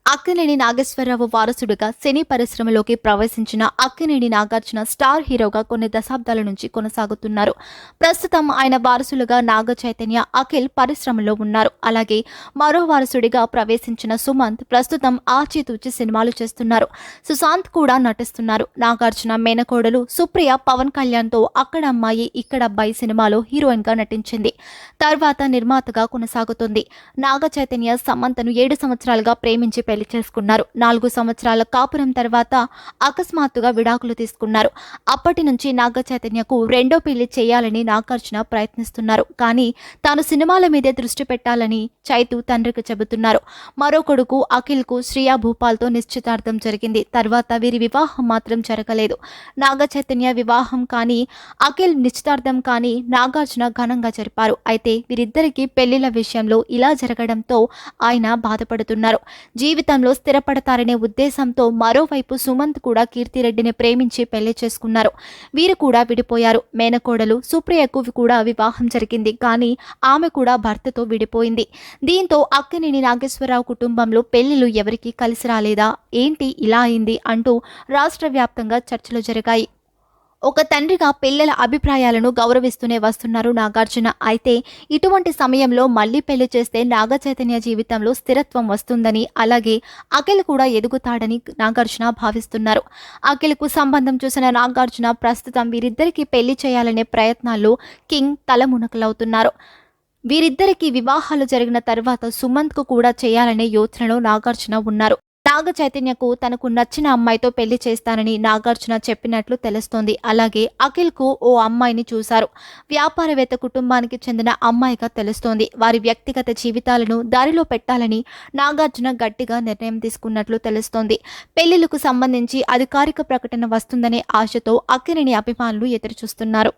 అక్కినేని నాగేశ్వరరావు వారసుడిగా సినీ పరిశ్రమలోకి ప్రవేశించిన అక్కినేని నాగార్జున స్టార్ హీరోగా కొన్ని దశాబ్దాల నుంచి కొనసాగుతున్నారు. ప్రస్తుతం ఆయన వారసులుగా నాగ చైతన్య, అఖిల్ పరిశ్రమలో ఉన్నారు. అలాగే మరో వారసుడిగా ప్రవేశించిన సుమంత్ ప్రస్తుతం ఆచితూచి సినిమాలు చేస్తున్నారు. సుశాంత్ కూడా నటిస్తున్నారు. నాగార్జున మేనకోడలు సుప్రియ పవన్ కళ్యాణ్తో అక్కడ అమ్మాయి ఇక్కడ అబ్బాయి సినిమాలో హీరోయిన్ గా నటించింది. తర్వాత నిర్మాతగా కొనసాగుతుంది. నాగ చైతన్య సమంతను 7 సంవత్సరాలుగా ప్రేమించి పెళ్లి చేసుకున్నారు. 4 సంవత్సరాల కాపురం తర్వాత అకస్మాత్తుగా విడాకులు తీసుకున్నారు. అప్పటి నుంచి నాగ చైతన్యకు రెండో పెళ్లి చేయాలని నాగార్జున ప్రయత్నిస్తున్నారు. కానీ తాను సినిమాల మీదే దృష్టి పెట్టాలని చైతు తండ్రికి చెబుతున్నారు. మరో కొడుకు అఖిల్ కు శ్రియా భూపాల్తో నిశ్చితార్థం జరిగింది. తర్వాత వీరి వివాహం మాత్రం జరగలేదు. నాగ చైతన్య వివాహం కానీ అఖిల్ నిశ్చితార్థం కానీ నాగార్జున ఘనంగా జరిపారు. అయితే వీరిద్దరికీ పెళ్లిళ్ల విషయంలో ఇలా జరగడంతో ఆయన బాధపడుతున్నారు. జీవితంలో స్థిరపడతారనే ఉద్దేశంతో మరోవైపు సుమంత్ కూడా కీర్తిరెడ్డిని ప్రేమించి పెళ్లి చేసుకున్నారు. వీరు కూడా విడిపోయారు. మేనకోడలు సుప్రియకు కూడా వివాహం జరిగింది. కానీ ఆమె కూడా భర్తతో విడిపోయింది. దీంతో అక్కినేని నాగేశ్వరరావు కుటుంబంలో పెళ్లిళ్లు ఎవరికీ కలిసి రాలేదా, ఏంటి ఇలా అయింది అంటూ రాష్ట్ర వ్యాప్తంగా చర్చలు జరిగాయి. ఒక తండ్రిగా పిల్లల అభిప్రాయాలను గౌరవిస్తూనే వస్తున్నారు నాగార్జున. అయితే ఇటువంటి సమయంలో మళ్లీ పెళ్లి చేస్తే నాగ చైతన్య జీవితంలో స్థిరత్వం వస్తుందని, అలాగే అఖిల్ కూడా ఎదుగుతాడని నాగార్జున భావిస్తున్నారు. అఖిల్కు సంబంధం చూసిన నాగార్జున ప్రస్తుతం వీరిద్దరికీ పెళ్లి చేయాలనే ప్రయత్నాల్లో కింగ్ తలమునకలవుతున్నారు. వీరిద్దరికీ వివాహాలు జరిగిన తర్వాత సుమంత్కు కూడా చేయాలనే యోచనలో నాగార్జున ఉన్నారు. నాగ చైతన్యకు తనకు నచ్చిన అమ్మాయితో పెళ్లి చేస్తానని నాగార్జున చెప్పినట్లు తెలుస్తోంది. అలాగే అఖిల్ కు ఓ అమ్మాయిని చూశారు. వ్యాపారవేత్త కుటుంబానికి చెందిన అమ్మాయిగా తెలుస్తోంది. వారి వ్యక్తిగత జీవితాలను దారిలో పెట్టాలని నాగార్జున గట్టిగా నిర్ణయం తీసుకున్నట్లు తెలుస్తోంది. పెళ్లిళ్లకు సంబంధించి అధికారిక ప్రకటన వస్తుందనే ఆశతో అక్కినేని అభిమానులు ఎదురుచూస్తున్నారు.